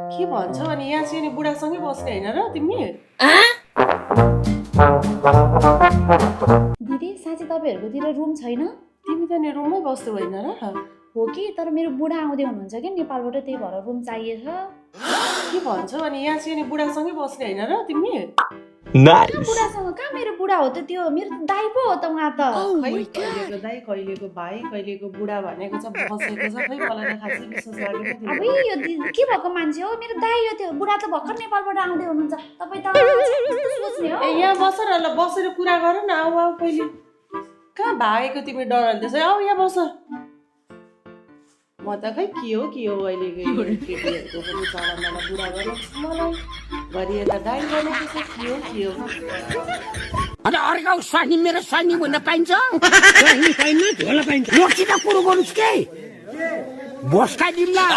के भन्छौ अनि यहाँ चाहिँ नि बुढासँगै बस्ने होइन र तिमी? दिदी साँच्चै तपाईँहरूकोतिर रुम छैन? तिमी त नि रुममै बस्दै होइन र? हो कि तर मेरो बुढा आउँदै हुनुहुन्छ कि नेपालबाट, त्यही भएर रुम चाहिएछ। के भन्छौ अनि यहाँ चाहिँ नि बुढासँगै बस्ने होइन र तिमी? बुढासँग कहाँ मेरो बुढा हो त, त्यो मेरो दाइ पो हो त उहाँ त। खै कहिलेको दाइ कहिलेको भाइ कहिलेको बुढा भनेको छ बसेको छ, खै मलाई त खासै विश्वास लागेको अब थिएन। यो के भएको मान्छे हो, मेरो दाइ हो त्यो। बुढा त भर्खर नेपालबाट आउँदै हुनुहुन्छ, तपाईँ त कस्तो सोच्ने हो? ए यहाँ बस न, ल बसेर कुरा गर न। आऊ आऊ पहिले कहाँ भागेको तिमी डराउँदैछ? आऊ यहाँ बस। म त खै के हो अहिलेको केटीहरूको पनि चलामा बुढा गरेको मलाई घरि यता दाइ बनेको छ। के हो अनि अर्को स्वानी मेरो स्वानी भन्न पाइन्छ? स्वानी पाइन्न, झोला पाइन्छ। यो किन कुरो गर्नुस् के? बस्का दिम्ला